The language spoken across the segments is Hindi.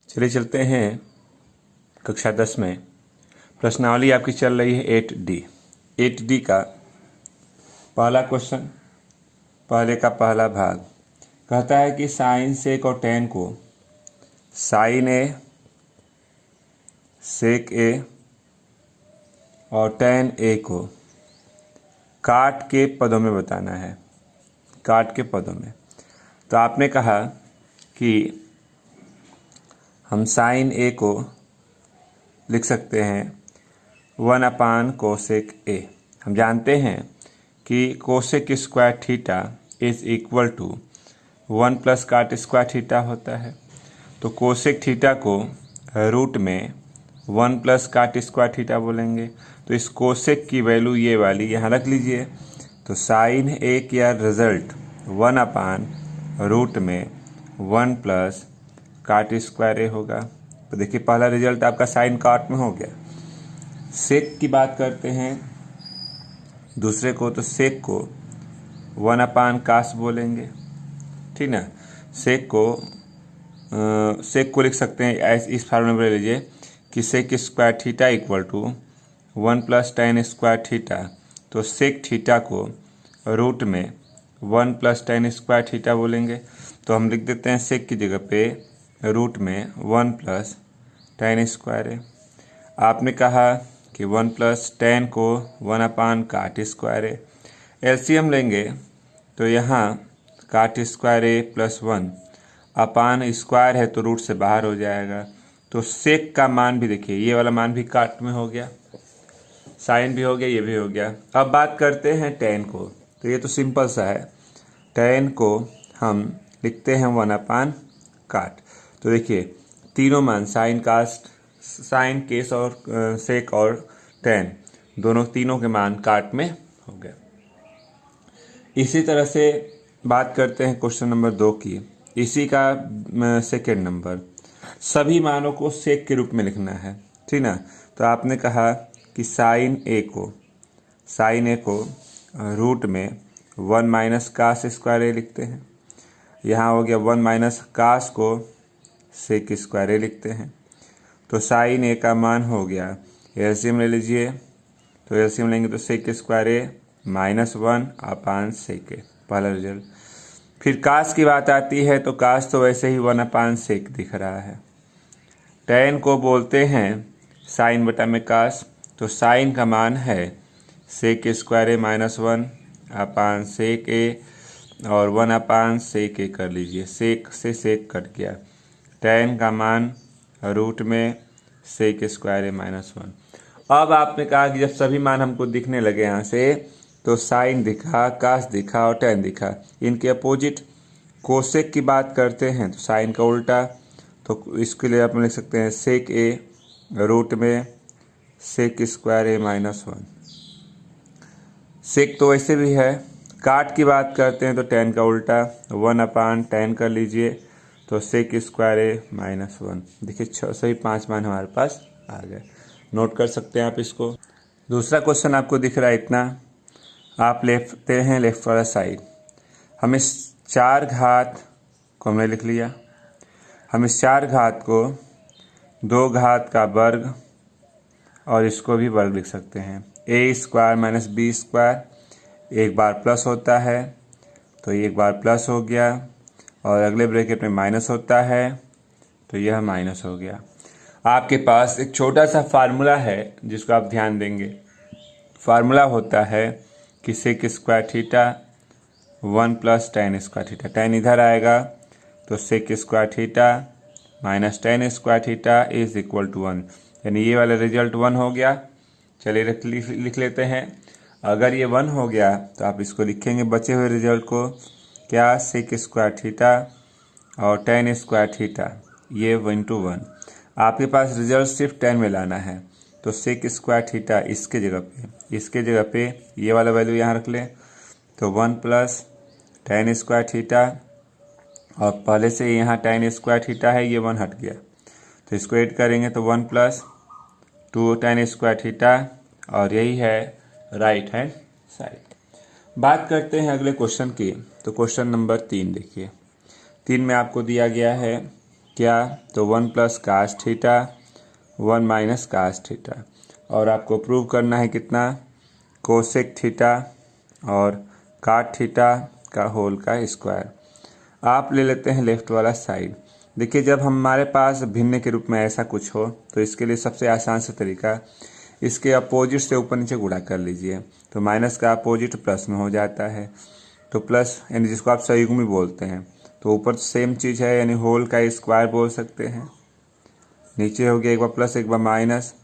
चलिए चलते हैं कक्षा 10 में। प्रश्नावली आपकी चल रही है 8D। 8D का पहला क्वेश्चन, पहले का पहला भाग कहता है कि साइन सेक और टेन को साइन ए, सेक ए और टेन ए को काट के पदों में बताना है। काट के पदों में तो आपने कहा कि हम साइन ए को लिख सकते हैं 1 कोसेक ए। हम जानते हैं कि cosec square theta is equal to 1 plus cot square theta होता है। तो कोसेक थीटा को रूट में 1 प्लस काट स्क्वायर थीटा बोलेंगे। तो इस कोसेक की वैल्यू ये वाली यहाँ रख लीजिए। तो साइन ए का रिजल्ट 1 में 1 प्लस काट स्क्वायर ए होगा। तो देखिए पहला रिजल्ट आपका साइन काट में हो गया। सेक की बात करते हैं दूसरे को, तो सेक को 1 कास बोलेंगे, ठीक ना। सेक को लिख सकते हैं इस फार्मूले में ले लीजिए कि sec square theta equal to 1 plus tan square theta. तो सेक थीटा को रूट में 1 प्लस टेन स्क्वायर थीटा बोलेंगे। तो हम लिख देते हैं सेक की जगह पे रूट में 1 प्लस टेन स्क्वायर है। आपने कहा कि 1 प्लस टेन को 1 काट स्क्वायर है। एलसीएम लेंगे तो यहाँ काट स्क्वायर ए प्लस 1 अपान स्क्वायर है तो रूट से बाहर हो जाएगा। तो सेक का मान भी देखिए, ये वाला मान भी काट में हो गया, साइन भी हो गया, ये भी हो गया। अब बात करते हैं टेन को। तो ये तो सिंपल सा है। टेन को हम लिखते हैं 1 काट। तो देखिए तीनों मान साइन कास्ट, साइन केस और सेक और टेन तीनों के मान काट में हो गए। इसी तरह से बात करते हैं क्वेश्चन नंबर 2 की। इसी का सेकेंड नंबर, सभी मानों को सेक के रूप में लिखना है, ठीक ना। तो आपने कहा कि साइन ए को रूट में 1 माइनस कास स्क्वायर ए लिखते हैं। यहाँ हो गया 1 माइनस कास को सेक स्क्वायर ए लिखते हैं। तो साइन ए का मान हो गया, एलसीएम ले लीजिए। तो एलसीएम लेंगे तो सेक स्क्वायर ए -1 अपान सेक ए, पहला रिजल्ट। फिर कास की बात आती है तो कास तो वैसे ही 1 सेक दिख रहा है। टेन को बोलते हैं साइन बटा में कास। तो साइन का मान है सेक स्क्वायर ए -1 अपान सेक ए और 1 सेक ए कर लीजिए। सेक से सेक कट गया। टेन का मान रूट में सेक स्क्वायर ए -1। अब आपने कहा कि जब सभी मान हमको दिखने लगे यहाँ से, तो साइन दिखा, कास दिखा और टेन दिखा। इनके अपोजिट कोसेक की बात करते हैं तो साइन का उल्टा। तो इसके लिए आप लिख सकते हैं सेक ए रूट में सेक स्क्वायर ए -1। सेक तो वैसे भी है। काट की बात करते हैं तो टेन का उल्टा, 1/10 कर लीजिए। तो सेक स्क्वायर ए -1। देखिए सही 5 मान हमारे पास आ गए। नोट कर सकते हैं आप इसको। दूसरा क्वेश्चन आपको दिख रहा है इतना, आप लेते हैं लेफ्ट वाला साइड। हम इस 4 घात को हमने लिख लिया। हम इस 4 घात को 2 घात का वर्ग और इसको भी वर्ग लिख सकते हैं। a स्क्वायर -b स्क्वायर एक बार प्लस होता है तो एक बार प्लस हो गया और अगले ब्रैकेट में माइनस होता है तो यह माइनस हो गया। आपके पास एक छोटा सा फार्मूला है जिसको आप ध्यान देंगे। फार्मूला होता है कि sec square theta 1 plus tan square theta. Tan इधर आएगा तो sec square theta minus tan square theta is equal to 1, यानी ये वाला रिजल्ट 1 हो गया। चलिए लिख लेते हैं। अगर ये 1 हो गया तो आप इसको लिखेंगे बचे हुए रिजल्ट को, क्या, सेक स्क्वायर थीटा और टेन स्क्वायर थीटा, ये 1 to 1। आपके पास रिजल्ट सिर्फ 10 में लाना है। तो सेक स्क्वायर थीटा इसके जगह पे ये वाला वैल्यू यहाँ रख लें। तो 1 प्लस टेन स्क्वायर थीटा और पहले से यहाँ टेन स्क्वायर थीटा है, ये 1 हट गया तो इसको ऐड करेंगे तो 1 प्लस 2 टेन स्क्वायर थीटा और यही है राइट हैंड साइड। बात करते हैं अगले क्वेश्चन की। तो क्वेश्चन नंबर 3 देखिए। 3 में आपको दिया गया है क्या, तो 1 plus cos theta 1 minus cos theta, और आपको प्रूव करना है कितना, कोसेक थीटा और काट थीटा का होल का स्क्वायर। आप ले लेते हैं लेफ्ट वाला साइड। देखिए जब हमारे पास भिन्न के रूप में ऐसा कुछ हो तो इसके लिए सबसे आसान सा तरीका, इसके अपोजिट से ऊपर नीचे गुणा कर लीजिए, तो माइनस का अपोजिट प्लस में हो जाता है, तो प्लस यानी जिसको आप संयुग्मी बोलते हैं, तो ऊपर सेम चीज़ है यानी होल का स्क्वायर बोल सकते हैं। नीचे हो गया एक बार प्लस एक बार minus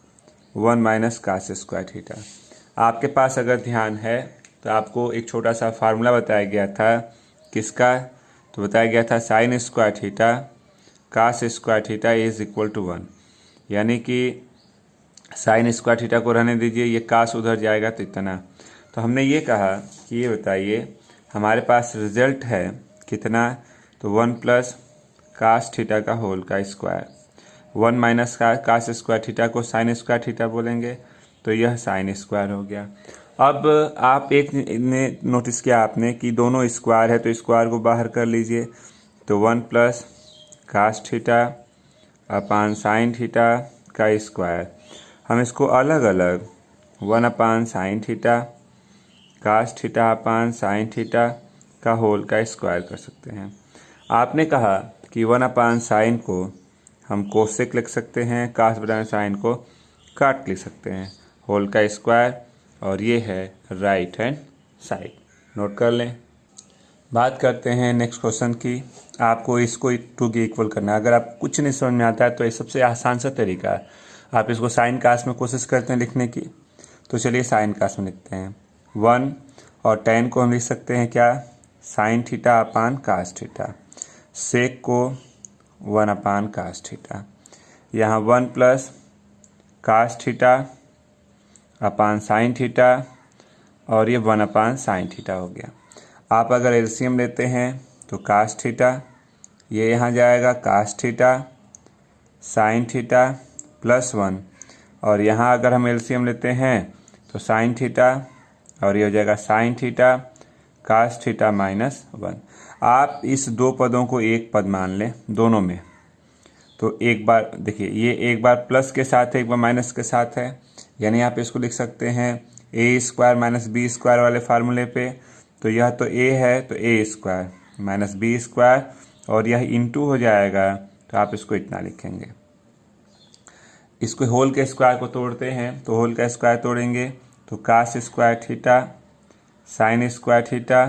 1 minus cos square theta. आपके पास अगर ध्यान है तो आपको एक छोटा सा फार्मूला बताया गया था, किसका, तो बताया गया था sine square theta cos square theta is equal to 1, यानी कि साइन स्क्वायर थीटा को रहने दीजिए, ये कास उधर जाएगा तो इतना। तो हमने ये कहा कि ये बताइए हमारे पास रिजल्ट है कितना, तो 1 प्लस कास थीटा का होल का square, 1 minus cos square theta को साइन स्क्वायर थीटा बोलेंगे, तो यह साइन स्क्वायर हो गया। अब आप एक ने नोटिस किया आपने कि दोनों स्क्वायर है तो स्क्वायर को बाहर कर लीजिए, तो 1 plus cos theta upon sine theta का स्क्वायर। हम इसको अलग अलग 1 upon sine theta cos theta upon sine theta का होल का स्क्वायर कर सकते हैं। आपने कहा कि 1 अपान साइन को हम कोसेक लिख सकते हैं, कास बटान साइन को काट लिख सकते हैं, होल का स्क्वायर, और ये है राइट हैंड साइड। नोट कर लें। बात करते हैं नेक्स्ट क्वेश्चन की। आपको इसको 2 के इक्वल करना है। अगर आप कुछ नहीं समझ में आता है तो ये सबसे आसान सा तरीका है, आप इसको साइन कास में कोशिश करते हैं लिखने की, तो चलिए साइन कास में लिखते हैं। 1 और tan को हम लिख सकते हैं क्या, sine theta upon cos theta, sec को 1 अपान कास थीटा, यहाँ 1 plus cos theta upon sine theta, और ये 1 अपान साइन थीटा हो गया। आप अगर एलसीएम लेते हैं तो कास थीटा, ये यहाँ जाएगा cos theta sine theta plus 1, और यहाँ अगर हम एलसीएम लेते हैं तो साइन थीटा, और ये हो जाएगा sine theta cos theta minus 1। आप इस दो पदों को एक पद मान लें दोनों में, तो एक बार देखिए ये एक बार प्लस के साथ है एक बार माइनस के साथ है, यानी आप इसको लिख सकते हैं ए स्क्वायर माइनस बी स्क्वायर वाले फार्मूले पे, तो यह तो ए है तो A square minus B square, और यह इंटू हो जाएगा, तो आप इसको इतना लिखेंगे। इसको होल के स्क्वायर को तोड़ते हैं, तो होल का स्क्वायर तोड़ेंगे तो cos square theta sine square theta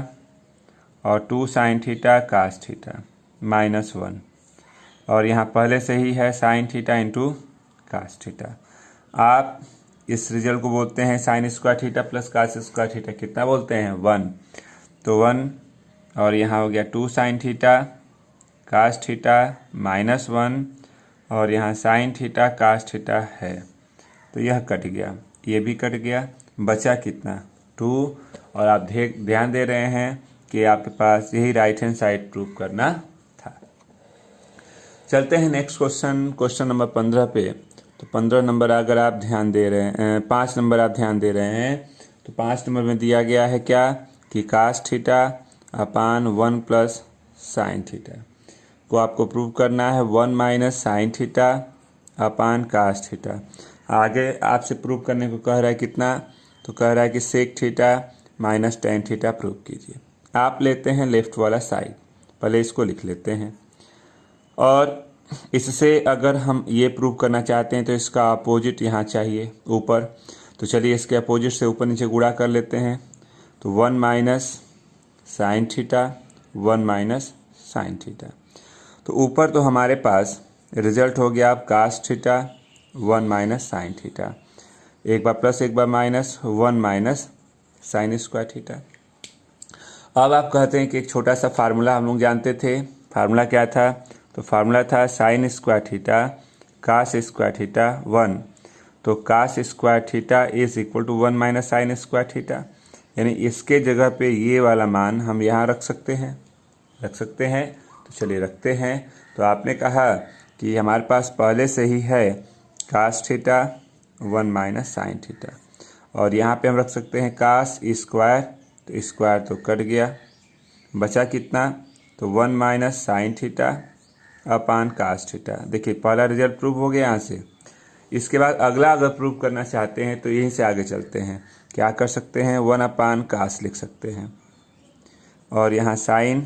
और 2 sine theta cos theta minus 1, और यहाँ पहले से ही है sine theta into cos theta. आप इस रिजल्ट को बोलते हैं sine square theta plus cos square theta, कितना बोलते हैं 1, तो 1, और यहाँ हो गया 2 sine theta cos theta minus 1, और यहाँ साइन थीटा कास थीटा है, तो यह कट गया, ये भी कट गया, बचा कितना 2, और आप ध्यान दे रहे हैं कि आपके पास यही राइट हैंड साइड प्रूव करना था। चलते हैं नेक्स्ट क्वेश्चन, क्वेश्चन नंबर 15 पे। तो 15 नंबर अगर आप ध्यान दे रहे हैं, 5 नंबर आप ध्यान दे रहे हैं, तो 5 नंबर में दिया गया है क्या कि cos theta upon 1 plus sine theta को आपको प्रूव करना है 1 minus sine theta upon cos theta. आगे आपसे प्रूव करने को कह रहा है कितना, तो कह रहा है कि sec theta minus tan theta prove कीजिए। आप लेते हैं लेफ्ट वाला साइड, पहले इसको लिख लेते हैं, और इससे अगर हम ये प्रूव करना चाहते हैं तो इसका अपोजिट यहाँ चाहिए ऊपर, तो चलिए इसके अपोजिट से ऊपर नीचे गुणा कर लेते हैं, तो 1 minus sine theta 1 minus sine theta, तो ऊपर तो हमारे पास रिजल्ट हो गया अब cos theta 1 minus sine theta, एक बार प्लस एक बार minus 1 minus sine square theta. अब आप कहते हैं कि एक छोटा सा फार्मूला हम लोग जानते थे, फार्मूला क्या था, तो फार्मूला था sine square theta cos square theta 1, तो cos square theta is equal to 1 minus sine square theta, यानी इसके जगह पे ये वाला मान हम यहाँ रख सकते हैं, तो चलिए रखते हैं। तो आपने कहा कि हमारे पास पहले से ही है cos theta 1 minus sine theta, और यहाँ पे हम रख सकते हैं कास स्क्वायर, तो स्क्वायर तो कट गया, बचा कितना, तो 1 minus sine theta upon cos theta. देखिए पहला रिजल्ट प्रूव हो गया यहाँ से। इसके बाद अगला अगर प्रूव करना चाहते हैं तो यहीं से आगे चलते हैं। क्या कर सकते हैं, 1 अपान कास लिख सकते हैं और यहाँ साइन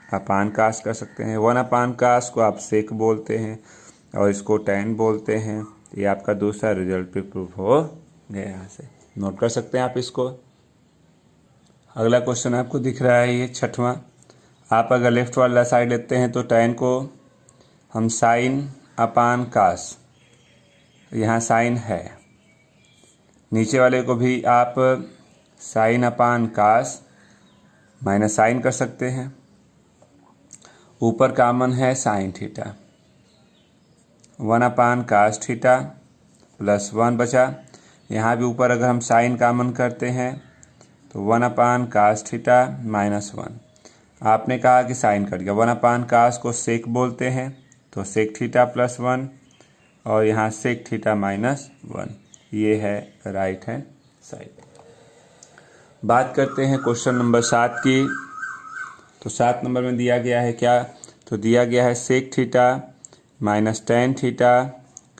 अपान कास कर सकते हैं। 1 अपान कास को आप सेक बोलते हैं और इसको tan बोलते हैं। ये आपका दूसरा रिजल्ट भी प्रूव हो गया। यहाँ से नोट कर सकते हैं आप इसको। अगला क्वेश्चन आपको दिख रहा है ये 6वां। आप अगर लेफ्ट वाला साइड लेते हैं तो tan को हम साइन अपान कास, यहाँ साइन है, नीचे वाले को भी आप साइन अपान कास माइनस साइन कर सकते हैं। ऊपर कॉमन है sine theta, 1 upon cos theta plus 1 बचा। यहाँ भी ऊपर अगर हम साइन कॉमन करते हैं तो 1 अपान कास थीटा माइनस 1। आपने कहा कि साइन कट गया। 1 अपान कास को सेक बोलते हैं तो सेक थीटा प्लस 1 और यहाँ सेक थीटा माइनस 1। ये है राइट हैंड साइड। बात करते हैं क्वेश्चन नंबर 7 की। तो 7 नंबर में दिया गया है क्या, तो दिया गया है sec theta minus tan theta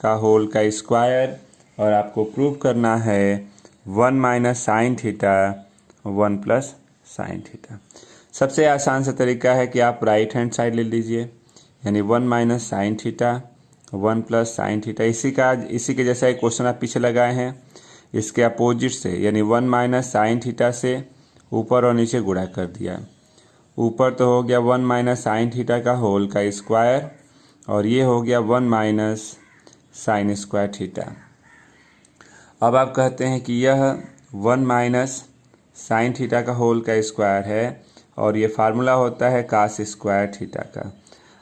का होल का स्क्वायर और आपको प्रूव करना है 1 minus sine theta 1 plus sine theta. सबसे आसान सा तरीका है कि आप राइट हैंड साइड ले लीजिए, यानी 1 minus sine theta 1 plus sine theta. इसी के जैसा एक क्वेश्चन आप पीछे लगाए हैं, इसके अपोजिट से यानी 1 माइनस साइन थीटा से ऊपर और नीचे गुणा कर दिया। ऊपर तो हो गया 1 माइनस साइन थीटा का होल का स्क्वायर और ये हो गया 1 माइनस साइन स्क्वायर थीटा। अब आप कहते हैं कि यह 1 माइनस साइन थीटा का होल का स्क्वायर है और ये फार्मूला होता है कास स्क्वायर थीटा का।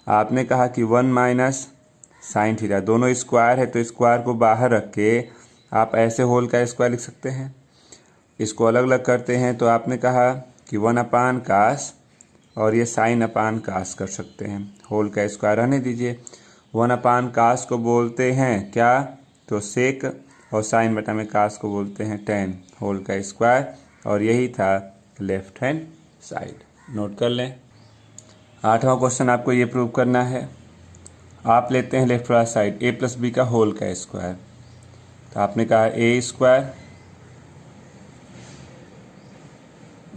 आपने कहा कि 1 माइनस साइन थीटा, दोनों स्क्वायर है तो स्क्वायर को बाहर रख के आप ऐसे होल का स्क्वायर लिख सकते हैं। इसको अलग अलग करते हैं तो आपने कहा कि 1 अपान कास और ये साइन अपान कास कर सकते हैं। होल का स्क्वायर रहने दीजिए। 1 अपान कास को बोलते हैं क्या, तो सेक, और साइन बटा में कास को बोलते हैं tan होल का स्क्वायर और यही था लेफ्ट हैंड साइड। नोट कर लें। 8वां क्वेश्चन आपको ये प्रूव करना है। आप लेते हैं लेफ्ट वाला साइड a प्लस बी का होल का स्क्वायर। तो आपने कहा a square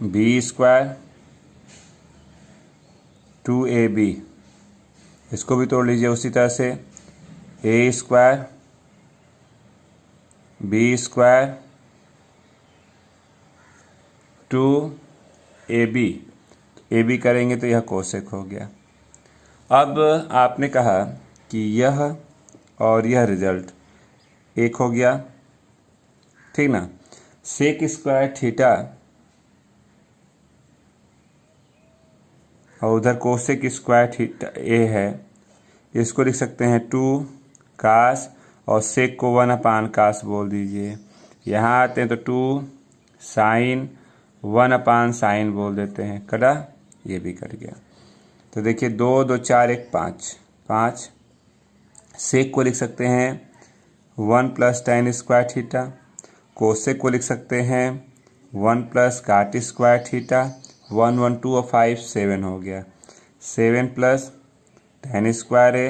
b square 2ab, इसको भी तोड़ लीजिए उसी तरह से। a square b square 2ab, ab करेंगे तो यह कोसेक हो गया। अब आपने कहा कि यह और यह रिजल्ट एक हो गया, ठीक ना। सेक स्क्वायर थीटा और उधर कोसेक स्क्वायर थीटा ए है, इसको लिख सकते हैं 2 कास और सेक को 1 अपान कास बोल दीजिए। यहाँ आते हैं तो 2 साइन 1 अपान साइन बोल देते हैं। कटा, ये भी कट गया। तो देखिए 2 2 4 1 5। सेक को लिख सकते हैं 1 plus tan square theta, cosec को लिख सकते हैं 1 प्लस काट स्क्वायर थीटा। 1 1 2 और 5 7 हो गया। 7 प्लस tan स्क्वायर ए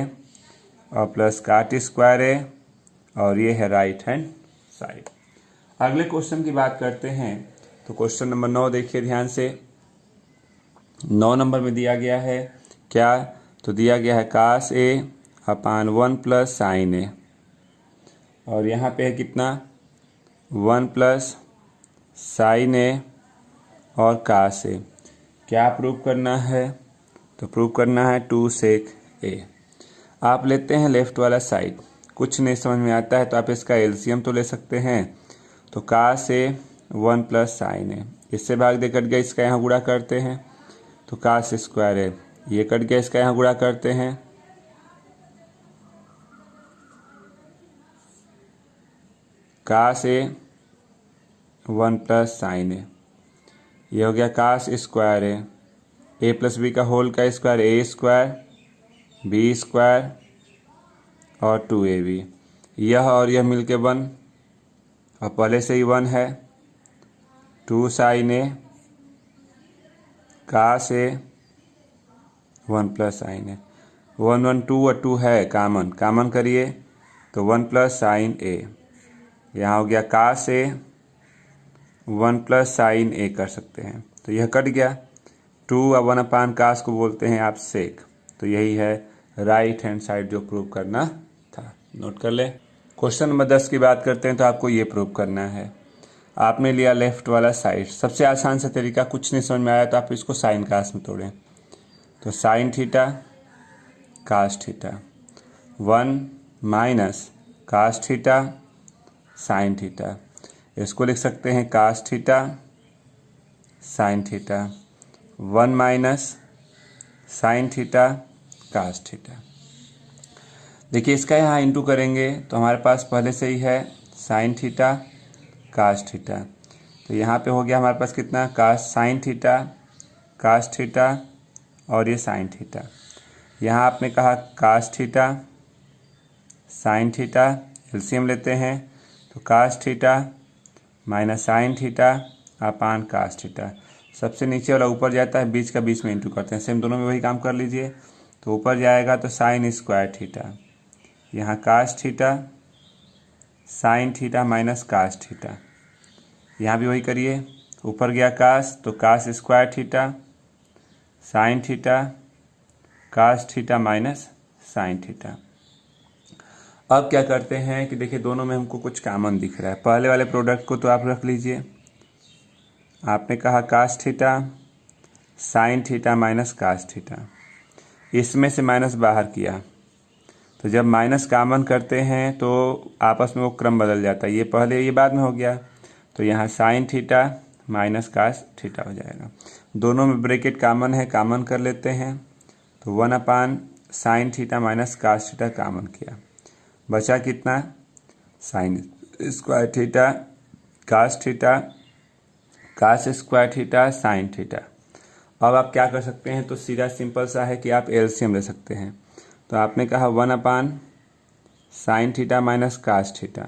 और प्लस काट स्क्वायर ए और ये है राइट हैंड साइड। अगले क्वेश्चन की बात करते हैं। तो क्वेश्चन नंबर 9 देखिए ध्यान से। 9 नंबर में दिया गया है क्या, तो दिया गया है कास ए अपान 1 प्लस साइन ए और यहाँ पे है कितना 1 प्लस साइन ए और कास ए। क्या प्रूव करना है, तो प्रूव करना है 2 सेक ए। आप लेते हैं लेफ्ट वाला साइड, कुछ नहीं समझ में आता है तो आप इसका एलसीएम तो ले सकते हैं। तो कास ए 1 प्लस साइन ए, इससे भाग दे कट गया, इसका यहाँ गुणा करते हैं तो कास स्क्वायर ए, ये कट गया, इसका यहाँ गुणा करते हैं कास ए 1 प्लस साइन ए, ये हो गया कास स्क्वायर ए प्लस बी का होल का square A square B square और 2ab। यह और यह मिलके 1 और पहले से ही 1 है। 2 साइन ए कास ए 1 प्लस साइन ए, 1 1 2 और 2 है कामन करिए तो 1 प्लस साइन ए, यहाँ हो गया कास ए, 1 प्लस साइन ए कर सकते हैं तो यह कट गया। 2 और 1 अपान कास को बोलते हैं आप सेक। तो यही है राइट हैंड साइड जो प्रूव करना था। नोट कर ले। क्वेश्चन नंबर 10 की बात करते हैं तो आपको ये प्रूव करना है। आपने लिया लेफ्ट वाला साइड, सबसे आसान सा तरीका, कुछ नहीं समझ में आया तो आप इसको साइन कास में तोड़ें। तो sine theta cos theta, 1 minus cos theta sine theta, इसको लिख सकते हैं cos theta sine theta, 1 minus sine theta cos theta. देखिए इसका यहाँ इंटू करेंगे तो हमारे पास पहले से ही है साइन थीटा कास थीटा, तो यहाँ पे हो गया हमारे पास कितना, cos sine theta cos theta और ये साइन थीटा। यहाँ आपने कहा cos theta sine theta, LCM लेते हैं तो cos theta minus sine theta upon cos theta. सबसे नीचे वाला ऊपर जाता है, बीच का बीच में इंटू करते हैं, सेम दोनों में वही काम कर लीजिए। तो ऊपर जाएगा तो साइन स्क्वायर थीटा, यहाँ cos theta sine theta minus cos theta, यहाँ भी वही करिए। ऊपर गया कास तो cos square theta sine theta cos theta minus sine theta. अब क्या करते हैं कि देखिए दोनों में हमको कुछ कॉमन दिख रहा है। पहले वाले प्रोडक्ट को तो आप रख लीजिए। आपने कहा cos theta sine theta minus cos theta, इसमें से माइनस बाहर किया तो जब माइनस कॉमन करते हैं तो आपस में वो क्रम बदल जाता है, ये पहले ये बाद में हो गया। तो यहाँ sine theta minus cos theta हो जाएगा। दोनों में ब्रैकेट कॉमन है, कॉमन कर लेते हैं तो 1 upon sine theta minus cos theta common किया, बचा कितना, sine square theta cos square theta sine theta. अब आप क्या कर सकते हैं, तो सीधा सिंपल सा है कि आप एलसीएम ले सकते हैं। तो आपने कहा 1 upon sine theta minus cos theta,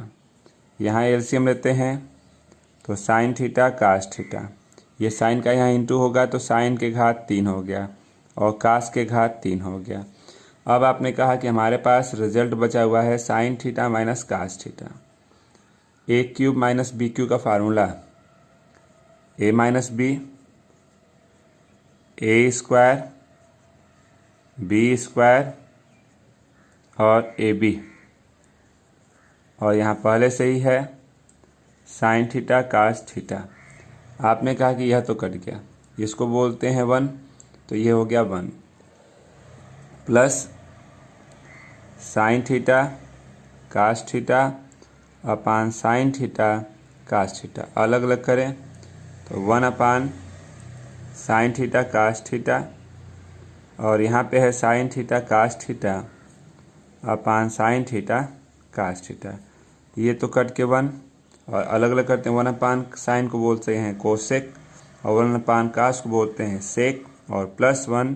यहाँ एलसीएम लेते हैं तो साइन थीटा कास थीटा, ये साइन का यहाँ इंटू होगा तो साइन के घात 3 हो गया और कास के घात 3 हो गया। अब आपने कहा कि हमारे पास रिजल्ट बचा हुआ है sine theta minus cos theta. A cube minus B cube का formula A minus B, A square B square और ए बी, और यहाँ पहले से ही है साइन थीटा कास थीटा। आपने कहा कि यह तो कट गया, इसको बोलते हैं 1, तो ये हो गया 1 plus sine theta cos theta upon sine theta cos theta. अलग अलग करें तो 1 upon sine theta cos theta, और यहाँ पे है sine theta cos theta upon sine theta cos theta. ये तो कट के 1, और अलग अलग करते हैं। 1 अपान साइन को बोलते हैं कोसेक और 1 अपान कास को बोलते हैं सेक, और प्लस 1,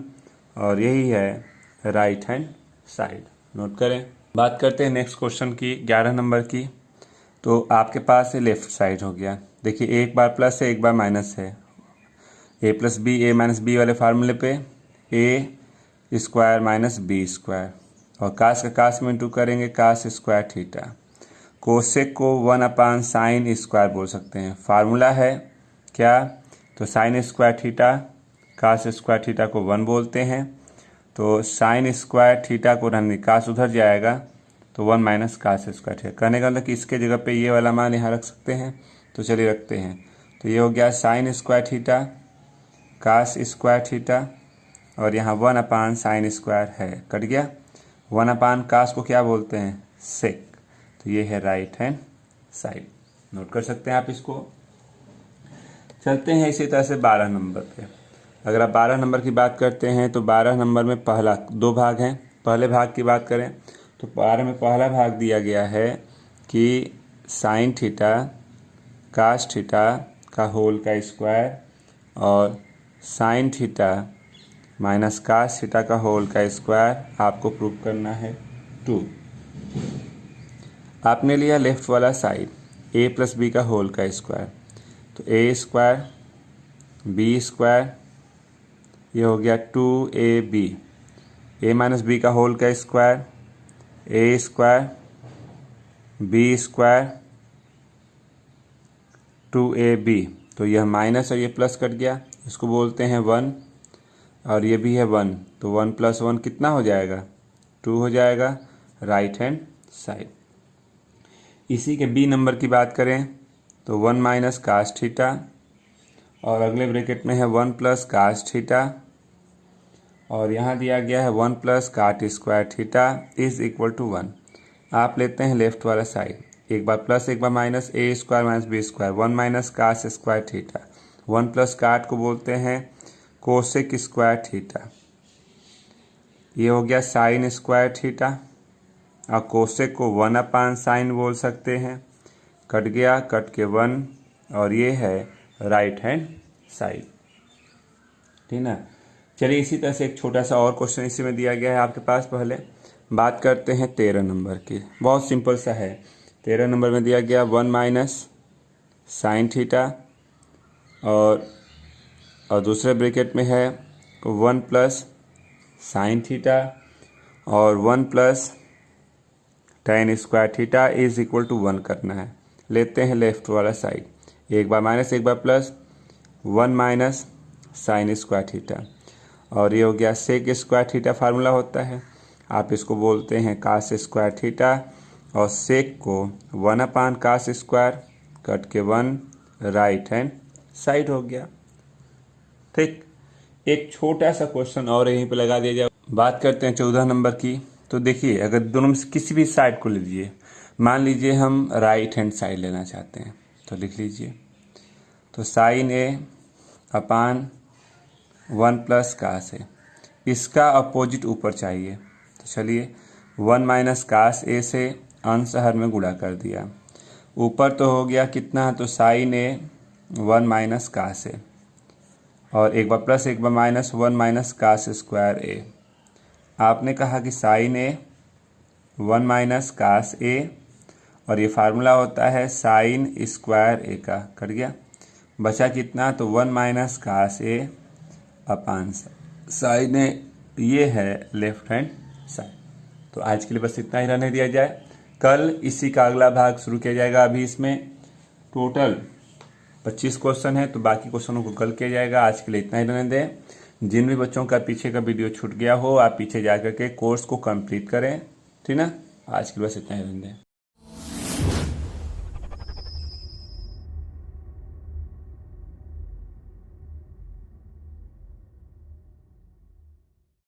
और यही है राइट हैंड साइड। नोट करें। बात करते हैं नेक्स्ट क्वेश्चन की, 11 नंबर की। तो आपके पास है लेफ्ट साइड हो गया। देखिए एक बार प्लस है एक बार माइनस है, ए प्लस बी ए माइनस बी वाले फार्मूले पे ए स्क्वायर माइनस बी स्क्वायर, और कास का कास में इंटू करेंगे कास स्क्वायर थीटा। कोसेक को 1 अपान साइन स्क्वायर बोल सकते हैं। फार्मूला है क्या, तो sine square theta cos square theta को 1 बोलते हैं। तो साइन स्क्वायर थीटा को रहने कास उधर जाएगा तो 1 माइनस कास स्क्वायर थीटा। कहने का मतलब कि इसके जगह पे ये वाला मान यहाँ रख सकते हैं, तो चलिए रखते हैं। तो ये हो गया sine square theta cos square theta, और यहाँ 1 अपान साइन स्क्वायर है, कट गया। 1 अपान कास को क्या बोलते हैं, सेक। तो ये है राइट हैंड साइड। नोट कर सकते हैं आप इसको। चलते हैं इसी तरह से 12 नंबर पे। अगर आप 12 नंबर की बात करते हैं तो 12 नंबर में पहला 2 भाग हैं। पहले भाग की बात करें तो 12 में पहला भाग दिया गया है कि साइन थीटा कास थीटा का होल का स्क्वायर और sine theta minus cos theta का होल का स्क्वायर आपको प्रूव करना है 2। आपने लिया लेफ्ट वाला साइड ए प्लस बी का होल का स्क्वायर, तो ए स्क्वायर बी स्क्वायर, ये हो गया 2ab ए माइनस बी का होल का square, A square B square 2ab। तो यह माइनस और ये प्लस कट गया, इसको बोलते हैं 1 और ये भी है 1, तो 1 + 1 कितना हो जाएगा 2 हो जाएगा राइट हैंड साइड। इसी के बी नंबर की बात करें तो 1 माइनस कास थीटा और अगले ब्रैकेट में है 1 प्लस कास थीटा और यहाँ दिया गया है 1 plus cot square theta is equal to 1। आप लेते हैं लेफ्ट वाला साइड, एक बार प्लस एक बार minus, A square minus B square 1 minus cos square theta. 1 plus cot को बोलते हैं कोसेक स्क्वायर थीटा, ये हो गया साइन स्क्वायर थीटा और कोसेक को 1/sin बोल सकते हैं। कट गया, कट के 1 और ये है राइट हैंड साइड, ठीक ना। चलिए इसी तरह से एक छोटा सा और क्वेश्चन इसी में दिया गया है आपके पास। पहले बात करते हैं 13 नंबर की, बहुत सिंपल सा है। 13 नंबर में दिया गया 1 माइनस साइन थीटा और दूसरे ब्रैकेट में है 1 प्लस साइन थीटा और 1 plus tan square theta is equal to 1 करना है। लेते हैं लेफ्ट वाला साइड, एक बार माइनस एक बार plus, 1 minus sine square theta और ये हो गया सेक स्क्वायर थीटा फार्मूला होता है, आप इसको बोलते हैं कास स्क्वायर थीटा और सेक को 1/cos स्क्वायर कट के 1 राइट हैंड साइड हो गया। ठीक, एक छोटा सा क्वेश्चन और यहीं पे लगा दिया जाए। बात करते हैं 14 नंबर की। तो देखिए अगर दोनों में से किसी भी साइड को लीजिए, मान लीजिए हम राइट हैंड साइड लेना चाहते हैं तो लिख लीजिए, तो साइन ए अपान 1 प्लस कास ए, इसका अपोजिट ऊपर चाहिए। तो चलिए 1 माइनस कास ए से अंश हर में गुणा कर दिया, ऊपर तो हो गया कितना, तो साइन ए 1 माइनस कास ए और एक बार प्लस एक बार माइनस 1 माइनस कास स्क्वायर ए। आपने कहा कि साइन ए 1 माइनस कास ए और ये फार्मूला होता है साइन स्क्वायर ए का, कट गया, बचा कितना, तो 1 माइनस कास ए अपान साइन ए, ये है लेफ्ट हैंड साइड। तो आज के लिए बस इतना ही रहने दिया जाए, कल इसी का अगला भाग शुरू किया जाएगा। अभी इसमें टोटल 25 क्वेश्चन है तो बाकी क्वेश्चनों को कल किया जाएगा। आज के लिए इतना ही रहने दें। जिन भी बच्चों का पीछे का वीडियो छूट गया हो, आप पीछे जा करके कोर्स को कंप्लीट करें, ठीक ना। आज के लिए बस इतना ही रहने दें।